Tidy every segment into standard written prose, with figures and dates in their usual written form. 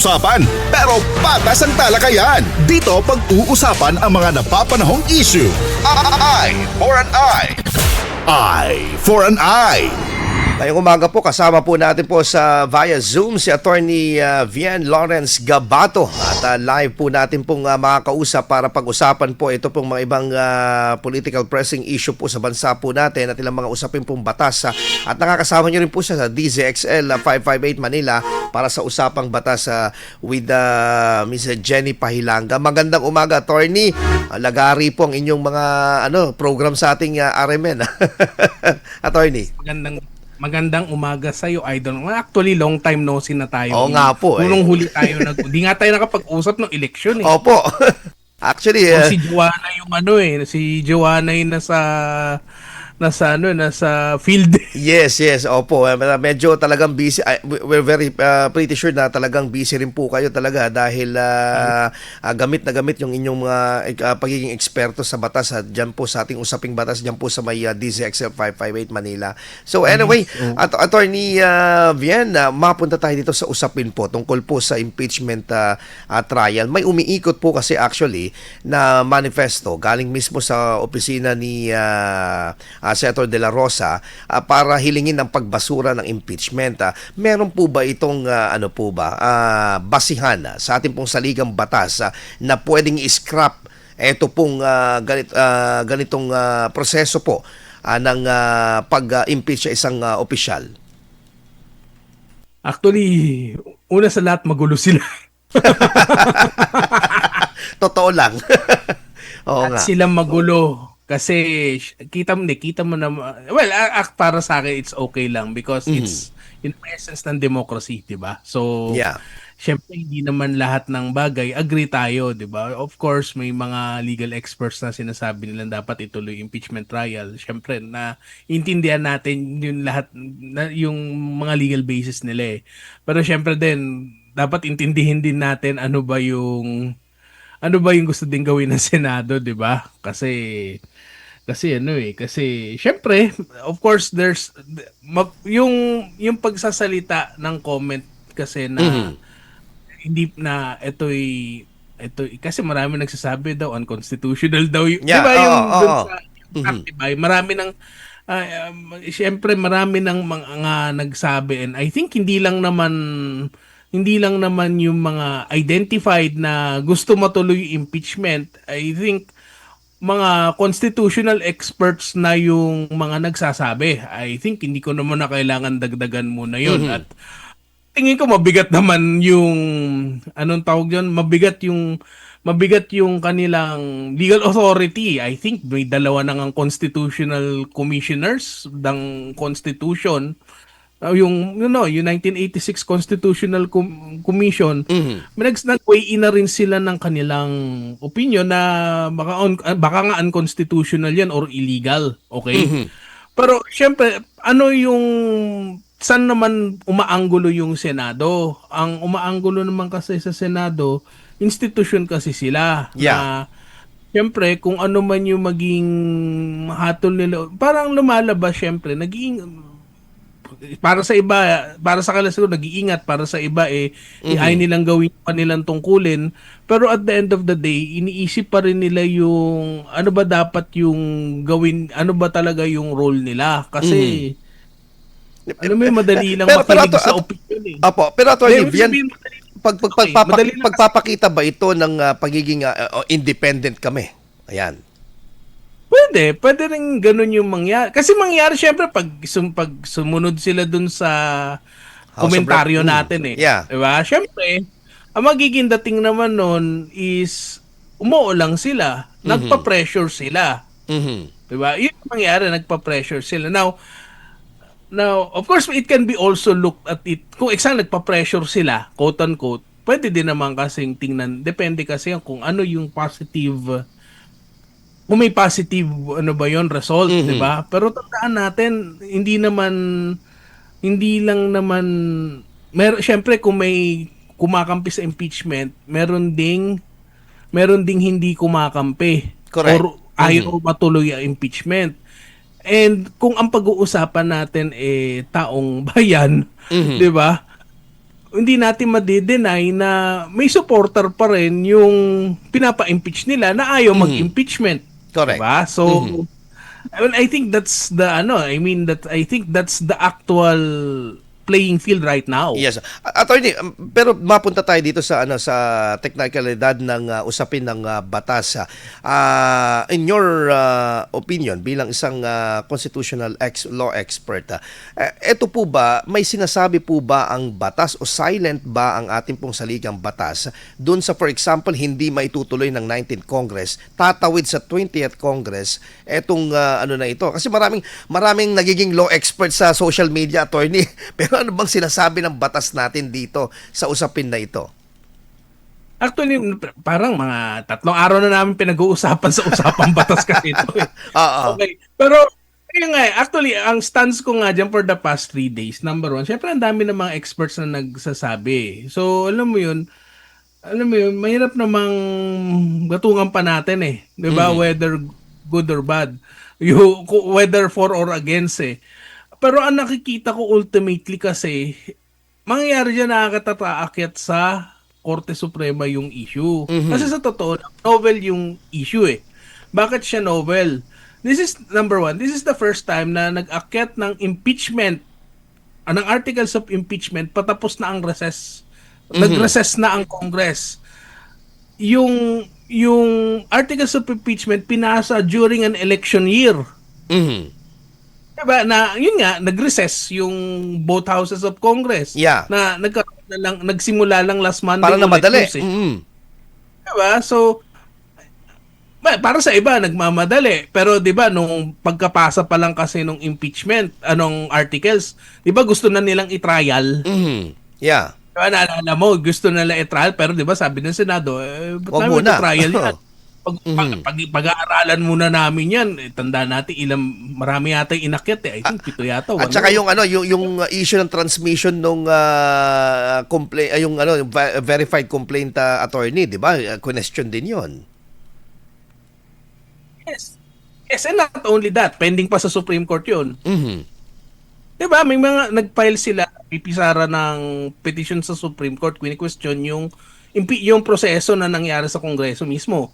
Usapan, pero patas ang talakayan. Dito pag-uusapan ang mga napapanahong issue. Eye for an eye. Eye for an eye. Ngayong umaga po, kasama po natin po sa via Zoom si Attorney Vian Lawrence Gabato. At live po natin pong makakausap para pag-usapan po ito pong mga ibang political pressing issue po sa bansa po natin at ilang mga usapin pong batas. At nakakasama nyo rin po siya sa DZXL 558 Manila para sa usapang batas with Ms. Jenny Pahilanga. Magandang umaga, Attorney. Lagari po ang inyong mga program sa ating RMN. Attorney. Magandang umaga sa iyo, Idol. Actually, long time no see na tayo. Oo nga po. Unang huli tayo. Di nga tayo nakapag-usap ng eleksyon eh. Opo. Actually, si Joanna yung si Joanna yung nasa field. Yes. Opo. Medyo talagang busy. We're very pretty sure na talagang busy rin po kayo talaga dahil gamit na gamit yung inyong mga pagiging eksperto sa batas diyan po sa ating usaping batas diyan po sa may DZXL 558 Manila. So anyway, Attorney Vian, mapunta tayo dito sa usapin po tungkol po sa impeachment trial. May umiikot po kasi actually na manifesto galing mismo sa opisina ni Senator De La Rosa para hilingin ang pagbasura ng impeachment. Meron po ba itong basihan sa ating pong saligang batas na pwedeng i-scrap ito pong ganitong proseso po ng pag-impeach sa isang opisyal? Actually, una sa lahat magulo sila. Totoo lang. Oo At nga. sila magulo. Kasi kita mo na, well, para sa akin it's okay lang because it's in essence ng democracy, 'di ba? So Yeah. syempre hindi naman lahat ng bagay agree tayo, 'di ba? Of course, may mga legal experts na sinasabi nila dapat ituloy impeachment trial. Syempre na intindihan natin yung lahat yung mga legal basis nila eh. Pero syempre din dapat intindihin din natin ano ba yung gusto din gawin ng Senado, 'di ba? Kasi syempre, of course there's yung pagsasalita ng comment kasi na hindi na ito kasi marami nagsasabi daw unconstitutional daw Yeah, 'di ba yung dun oo. sa Actibay, marami ng syempre marami ng mga nagsabi, and I think hindi lang naman yung mga identified na gusto matuloy yung impeachment. I think mga constitutional experts na yung mga nagsasabi. I think hindi ko naman na kailangan dagdagan muna yun. At tingin ko mabigat naman yung anong tawag yun? Mabigat yung kanilang legal authority. I think may dalawa na ngang constitutional commissioners ng constitution. Yung 1986 Constitutional Commission, nag-weigh in na rin sila ng kanilang opinion na baka nga unconstitutional yan or illegal, okay? Pero syempre, saan naman umaanggulo yung Senado? Ang umaanggulo naman kasi sa Senado, institusyon kasi sila. Yeah. Na syempre, kung ano man yung maging hatol nila, parang lumalabas syempre, para sa kanila siguro nag-iingat, para sa iba ay nilang gawin pa nilang tungkulin, pero at the end of the day iniisip pa rin nila yung ano ba dapat yung gawin, ano ba talaga yung role nila kasi madali lang makinig sa opinion eh. Opo, pero Attorney Vian, madali lang pagpapakita ba ito ng pagiging independent kami? Ayan. Pwede rin ganun yung mangyari. Kasi mangyari syempre pag sumunod sila dun sa komentaryo natin eh. Yeah. Diba? Syempre, ang magiging dating naman nun is umuo lang sila. Nagpa-pressure sila. Diba? Yun yung mangyari, nagpa-pressure sila. Now, of course, it can be also looked at it. Kung nagpa-pressure sila, quote-unquote, pwede din naman kasing tingnan. Depende kasi kung ano yung positive, kung may positive result, 'di ba? Pero tandaan natin, hindi lang naman syempre kung may kumakampi sa impeachment, meron ding hindi kumakampi. Correct. Or ayaw matuloy ang impeachment. And kung ang pag-uusapan natin taong bayan, 'di ba? hindi natin madi-deny na may supporter pa rin yung pinapa-impeach nila na ayaw mag-impeachment. Correct. Diba? So, well, I think that's the I think that's the actual playing field right now. Yes. Attorney, pero mapunta tayo dito sa sa technicalidad ng usapin ng batas. In your opinion bilang isang constitutional law expert, ito po ba may sinasabi po ba ang batas o silent ba ang ating pong saligang batas doon sa, for example, hindi maitutuloy ng 19th Congress, tatawid sa 20th Congress etong na ito? Kasi maraming nagiging law expert sa social media, attorney. Pero ano bang sinasabi ng batas natin dito sa usapin na ito? Actually, parang mga 3 araw na namin pinag-uusapan sa usapang batas kasi ito. Okay. Pero, yun nga, actually, ang stance ko nga dyan for the past 3 days, number one, syempre ang dami ng mga experts na nagsasabi. So, alam mo yun, mahirap namang gatungan pa natin eh. Diba? Whether good or bad. Whether for or against eh. Pero ang nakikita ko ultimately kasi, mangyayari dyan nakakataakyat sa Korte Suprema yung issue. Kasi sa totoo, novel yung issue eh. Bakit siya novel? This is, number one, this is the first time na nag-akyat ng impeachment, ng articles of impeachment, patapos na ang recess. Nag-recess na ang Congress. Yung articles of impeachment pinasa during an election year. Diba, na yun nga nag-recess yung both houses of Congress. Yeah. Na nagsimula lang last Monday. Para na madali. Diba? So para sa iba nagmamadali, pero 'di ba nung pagkapasa pa lang kasi nung impeachment, anong articles, 'di ba gusto na nilang i-trial? Yeah. Diba, naalala mo, gusto nila i-trial, pero 'di ba sabi ng Senado, ba't namin i-trial yan? Pag-aaralan muna namin yan, tanda natin marami yata yung inakyat eh. I think 7 yata. At saka yung issue ng transmission nung yung verified complaint attorney, 'di ba? Question din 'yon. Yes. Yes, and not only that, pending pa sa Supreme Court 'yun. 'Di ba? May mga nag-file sila, pipisara ng petition sa Supreme Court, question yung proseso na nangyari sa Kongreso mismo.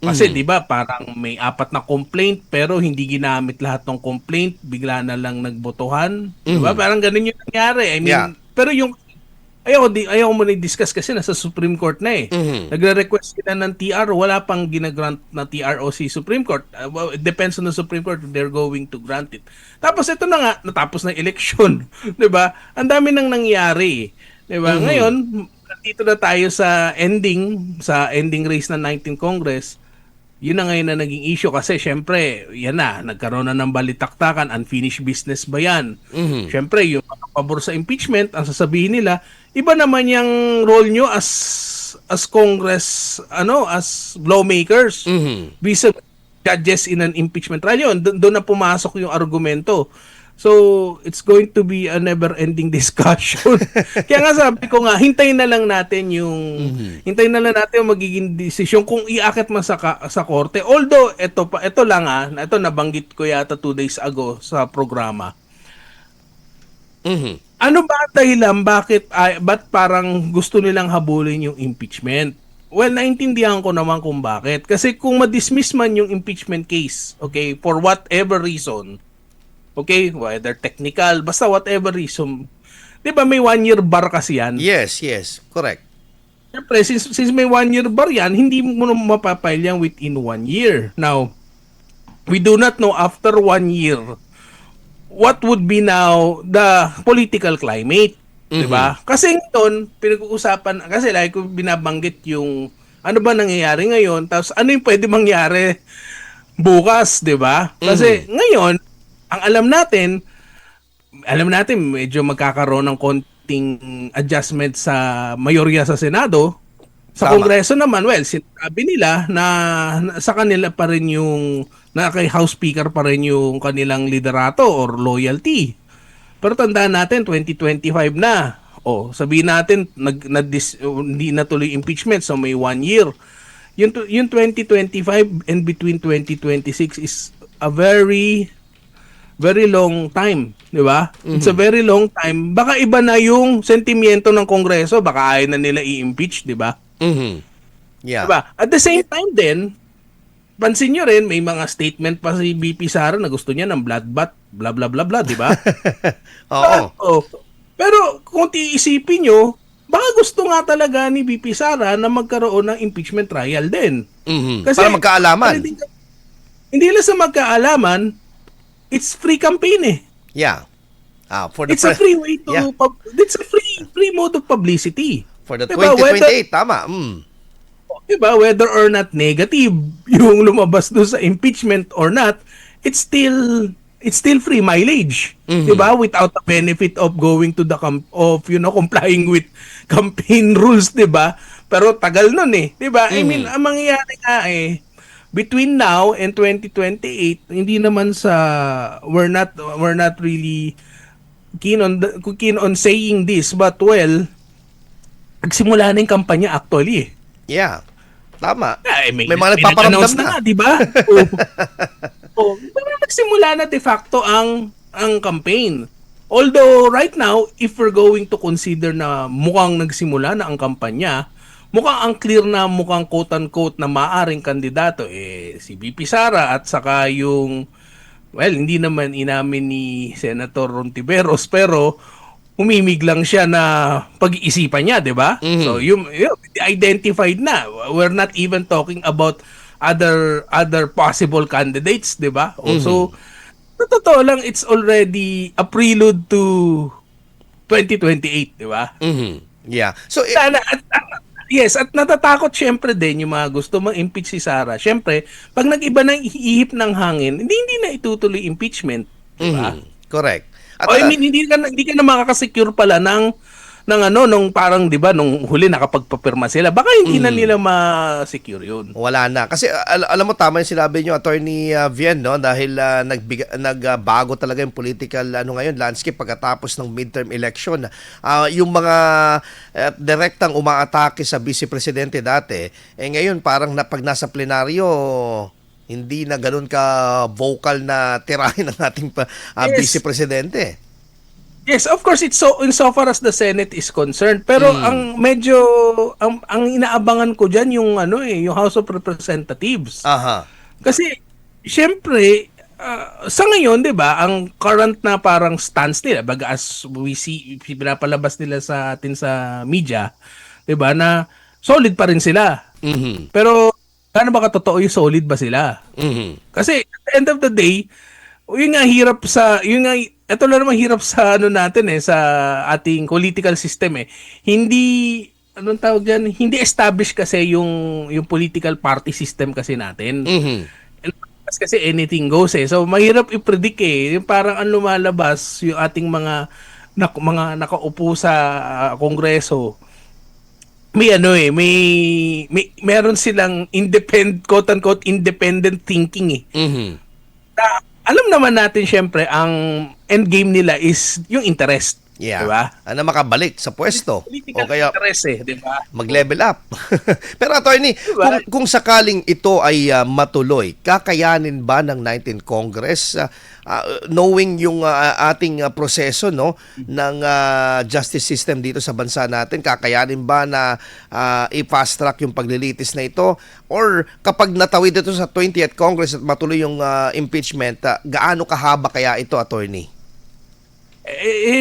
Kasi 'di ba parang may 4 na complaint pero hindi ginamit lahat ng complaint, bigla na lang nagbotohan. 'Di ba? Parang ganun yung nangyari. I mean, pero yung ayaw mo na-discuss kasi nasa Supreme Court na eh. Nagre-request sila ng TR, wala pang ginagrant na TRO si Supreme Court. Well, it depends on the Supreme Court if they're going to grant it. Tapos ito na nga, natapos na election. 'Di ba? Ang dami nang nangyari. 'Di ba? Ngayon, dito na tayo sa ending race ng 19th Congress. Yun na ngayon na naging issue kasi syempre, yan na, nagkaroon na ng balitaktakan, unfinished business ba yan? Syempre, yung mga pabor sa impeachment, ang sasabihin nila, iba naman yung role nyo as Congress, as lawmakers, vis-a-vis judges in an impeachment trial. Yun, doon na pumasok yung argumento. So, it's going to be a never-ending discussion. Kaya nga sabi ko nga, hintayin na lang natin yung magiging desisyon kung iaakit man sa korte. Although, ito lang ito nabanggit ko yata 2 days ago sa programa. Ano ba ang dahilan? Ba't parang gusto nilang habulin yung impeachment? Well, naintindihan ko naman kung bakit. Kasi kung ma-dismiss man yung impeachment case, okay, for whatever reason, okay, whether technical, basta whatever reason. 'Di ba may 1-year bar kasi yan? Yes, correct. Siyempre, since may 1-year bar yan, hindi mo mapapile yan within 1 year. Now, we do not know after 1 year what would be now the political climate. 'Di ba? Kasi ngayon, pinag-uusapan, kasi like binabanggit yung ano ba nangyayari ngayon, tapos ano yung pwede mangyari bukas, 'di ba? Kasi ngayon, ang alam natin medyo magkakaroon ng konting adjustment sa mayorya sa Senado. Sa Kongreso naman, well, sinabi nila na sa kanila pa rin na kay House Speaker pa rin yung kanilang liderato or loyalty. Pero tandaan natin, 2025 na. Sabihin natin, hindi na tuloy impeachment, so may 1 year. Yung 2025 and between 2026 is a very very long time. 'di ba? It's a very long time. Baka iba na yung sentimiento ng Kongreso, baka ayaw na nila i-impeach, 'di ba? Mhm. Yeah. Diba? At the same time din, pansin nyo rin, may mga statement pa si BP Sara na gusto niya ng bloodbath, blah blah blah blah, di ba? Oo. Oh. Pero kung tiisipin nyo, baka gusto nga talaga ni BP Sara na magkaroon ng impeachment trial din. Mhm. Para magkaalaman. Hindi lang sa magkaalaman, it's free campaign eh. Yeah. For the It's a free way to, Yeah. it's a free mode of publicity. For the Diba? 2028, tama. Diba, whether or not negative yung lumabas doon sa impeachment or not, it's still free mileage, diba, without the benefit of going to the complying with campaign rules, diba? Pero tagal nun eh, diba? I mean, ang mangyayari nga between now and 2028, hindi naman we're not really keen on saying this, but well, nagsimula na yung kampanya actually eh. Yeah. Tama. May mga nagpaparamdam na. Di ba? Pero nagsimula na de facto ang campaign. Although right now, if we're going to consider na mukhang nagsimula na ang kampanya, mukhang ang clear na mukhang quote-unquote na maaring kandidato si BP Sara at saka yung hindi naman inamin ni Senator Rontiveros pero umimig lang siya na pag-iisipan niya, 'di ba? So yung identified na. We're not even talking about other possible candidates, 'di ba? Also, totoo lang, it's already a prelude to 2028, 'di ba? Yeah. So yes, at natatakot syempre din yung mga gusto ma-impeach si Sara. Syempre, pag nag-iba ng ihip ng hangin, hindi na itutuloy impeachment, 'di ba? Correct. At, I mean, hindi ka na makakasecure pala ng nung parang 'di ba nung huli nakapagpapirma sila. Baka hindi na nila ma-secure 'yun. Wala na kasi alam mo tama 'yung sinabi niyo, Attorney Vien, no, dahil nagbago talaga 'yung political ngayon landscape pagkatapos ng midterm election. Yung mga direktang umaatake sa vice presidente dati, ngayon parang pag nasa plenaryo hindi na ganoon ka vocal na tirahin ng ating vice presidente. Yes, of course, it's insofar as the Senate is concerned. Pero ang inaabangan ko diyan yung yung House of Representatives. Aha. Kasi syempre sa ngayon, 'di ba, ang current na parang stance nila, baga as we see pinapalabas nila sa atin sa media, 'di ba, na solid pa rin sila. Pero gaano ba katotoo yung solid ba sila? Kasi at the end of the day, yun nga hirap ito na naman hirap sa natin sa ating political system Hindi anong tawag diyan, hindi established kasi yung political party system kasi natin. Kasi anything goes So mahirap i-predict yung parang ang lumalabas yung ating mga nakaupo sa Kongreso. Meron silang quote-unquote independent thinking alam naman natin syempre ang end game nila is yung interest. Yeah. Diba? Makabalik sa pwesto. Political O kaya interest diba? mag-level up. Pero attorney, Diba? kung sakaling ito ay matuloy, kakayanin ba ng 19th Congress knowing yung ating proseso ng justice system dito sa bansa natin, kakayanin ba na i-fast track yung paglilitis na ito? Or kapag natawid ito sa 20th Congress at matuloy yung impeachment, gaano kahaba kaya ito, attorney?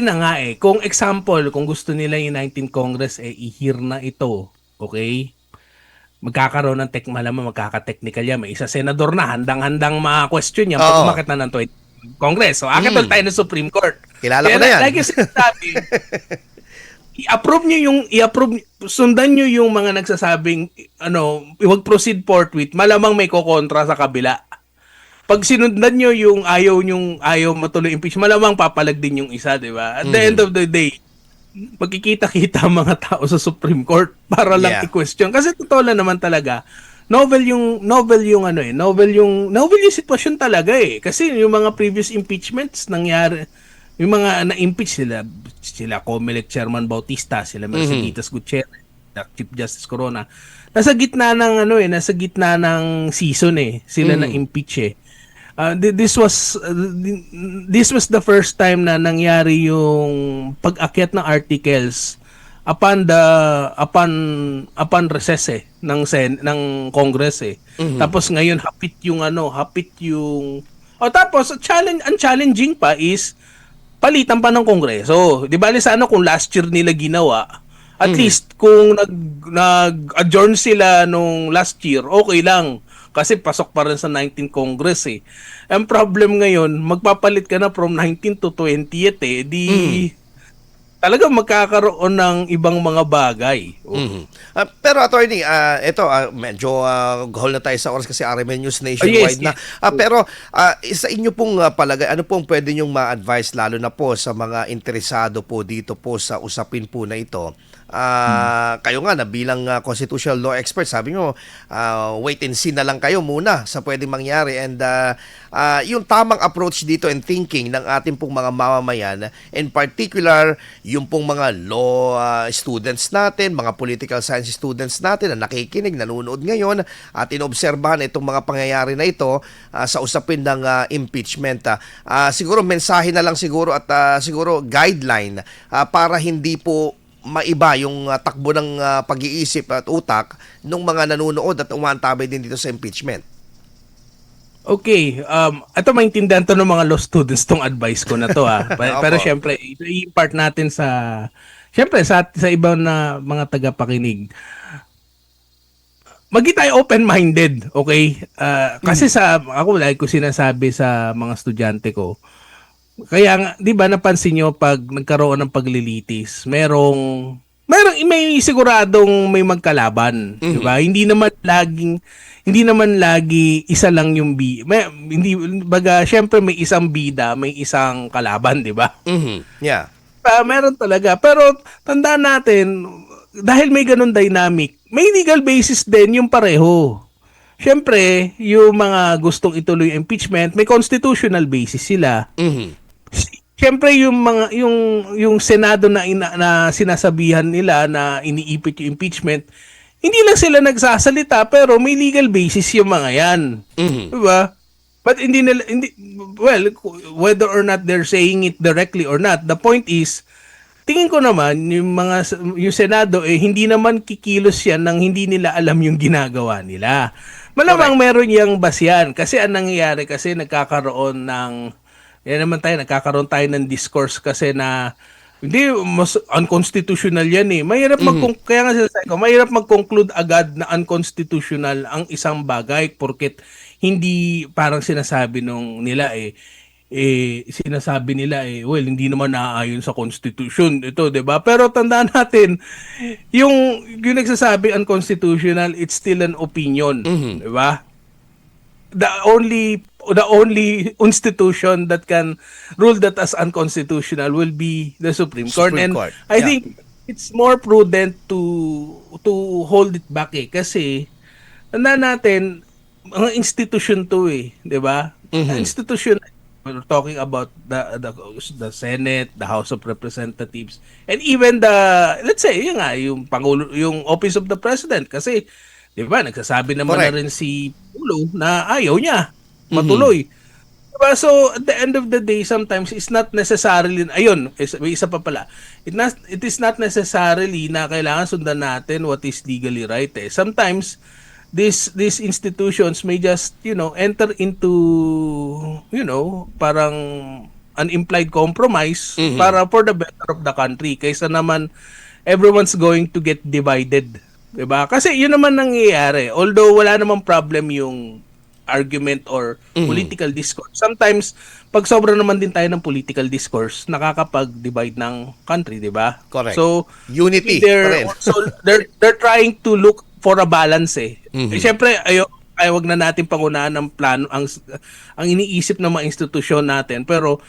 Na nga Kung example, kung gusto nila yung 19th Congress, i-hear na ito, okay? Magkakaroon ng malamang magkaka-technical yan. May isa senador na, handang-handang ma-question yan pag umakit na ng 20th Congress. So, akit tayo ng Supreme Court. Kilala ko na yan. Like yung sinasabi, sundan nyo yung mga nagsasabing, huwag proceed forthwith, malamang may kokontra sa kabila. Pag sinundan nyo yung ayaw matuloy impeachment, malamang papalag din yung isa, di ba? At the end of the day, magkikita-kita ang mga tao sa Supreme Court para lang i-question. Kasi totoo lang naman talaga, novel yung sitwasyon talaga Kasi yung mga previous impeachments nangyari, yung mga na-impeach sila Comelec Chairman Bautista, sila Mercedes Gutierrez, Chief Justice Corona. Nasa gitna ng season sila na-impeach This was the first time na nangyari yung pag-akyat ng articles upon recess ng Congress eh. Tapos ngayon hapit yung tapos ang challenging pa is palitan pa ng Kongreso. 'Di ba sana kung last year nila ginawa, at least kung nag-adjourn sila nung last year, okay lang. Kasi pasok pa rin sa 19th Congress eh. Ang problem ngayon, magpapalit ka na from 19 to 20th eh. Talagang magkakaroon ng ibang mga bagay. Pero attorney, medyo gahol na tayo sa oras kasi RMN News nationwide na. Pero sa inyo pong palagay, ano pong pwede nyong ma-advise lalo na po sa mga interesado po dito po sa usapin po na ito? Kayo nga na bilang constitutional law expert, sabi nyo, wait and see na lang kayo muna sa pwedeng mangyari, and yung tamang approach dito and thinking ng ating pong mga mamamayan, in particular yung pong mga law students natin, mga political science students natin na nakikinig, nanonood ngayon at inobserbahan itong mga pangyayari na ito sa usapin ng impeachment. Siguro mensahe na lang siguro at siguro guideline para hindi po maiba yung takbo ng pag-iisip at utak ng mga nanonood at umantabay din dito sa impeachment. Okay, ito maintindihan to ng mga law students tong advice ko na to pero syempre i-impart natin sa ibang na mga tagapakinig. Maging tayo open-minded, okay? Kasi ako lagi ko sinasabi sa mga estudyante ko, kaya nga, 'di ba napansin niyo pag nagkaroon ng paglilitis, may siguradong may magkalaban, 'di ba? Hindi naman lagi isa lang yung syempre may isang bida, may isang kalaban, 'di ba? Yeah. Meron talaga. Pero tandaan natin, dahil may ganun dynamic, may legal basis din yung pareho. Syempre, yung mga gustong ituloy impeachment, may constitutional basis sila. Siyempre yung Senado na sinasabihan nila na iniipit yung impeachment, hindi lang sila nagsasalita pero may legal basis yung mga yan. Diba? But whether or not they're saying it directly or not, the point is, tingin ko naman yung Senado hindi naman kikilos yan nang hindi nila alam yung ginagawa nila. Malamang meron yang basyan kasi ang nangyayari kasi nagkakaroon tayo ng discourse kasi na hindi mas unconstitutional yan eh. Kaya nga sinasabi ko, mahirap mag-conclude agad na unconstitutional ang isang bagay porket hindi parang sinasabi nila well, hindi naman naaayon sa constitution ito, 'di ba? Pero tandaan natin, yung nagsasabi unconstitutional, it's still an opinion, 'di ba? The only institution that can rule that as unconstitutional will be the Supreme Court. I think it's more prudent to hold it back kasi tandaan natin, mga institution to 'di ba? Institution, we're talking about the Senate, the House of Representatives, and even let's say yung Pangulo, yung Office of the President kasi 'di ba nagsasabi naman na rin si Pangulo na ayaw niya matuloy. Diba? So at the end of the day, sometimes it's not necessarily may isa pa pala. It is not necessarily na kailangan sundan natin what is legally right. Sometimes these institutions may just enter into parang an implied compromise para for the better of the country kaysa naman everyone's going to get divided, 'di ba? Kasi yun naman nangyayari, although wala namang problem yung argument or political discourse, sometimes pag sobra naman din tayo ng political discourse, nakakapag-divide ng country, 'di ba? Correct. So unity they're trying to look for a balance Siyempre, wag na natin pangunahan ng plano ang iniisip ng mga institusyon natin, pero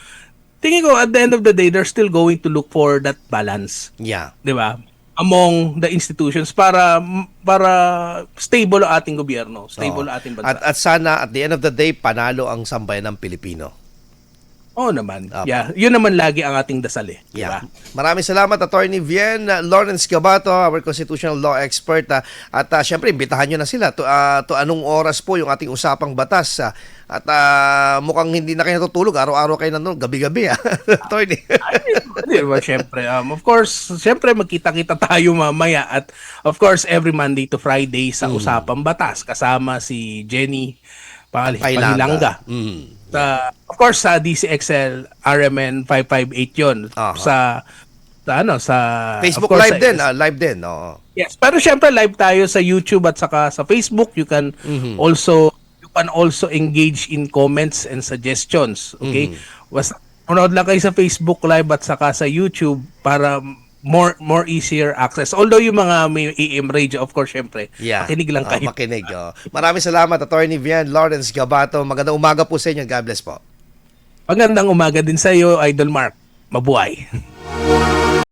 tingin ko at the end of the day they're still going to look for that balance. Yeah. 'Di ba? Among the institutions para stable ang ating gobyerno, stable ang ating bansa. At sana at the end of the day panalo ang sambayan ng Pilipino. Oo naman. Apo. Yeah, yun naman lagi ang ating dasal eh. Yeah. Diba? Maraming salamat, Attorney Vien Lawrence Gabato, our constitutional law expert. At syempre, imbitahan nyo na sila to anong oras po yung ating usapang batas. At mukhang hindi na kayo natutulog. Araw-araw kayo nandun, gabi-gabi. Attorney. Di ba, syempre. Of course, syempre magkita-kita tayo mamaya. At of course, every Monday to Friday sa Usapang Batas. Kasama si Jenny Pahilanga. Of course, sa DCXL RMN 558 yun. Sa Facebook of course, live din. Live din. Oo. Yes, pero syempre live tayo sa YouTube at saka sa Facebook. You can also engage in comments and suggestions. Okay? Basta manood lang kayo sa Facebook live at saka sa YouTube para more easier access. Although yung mga may AM radio, of course, syempre, makinig lang kayo. Makinig. Maraming salamat, Attorney Vien Lawrence Gabato. Magandang umaga po sa inyo. God bless po. Magandang umaga din sa iyo, Idol Mark. Mabuhay.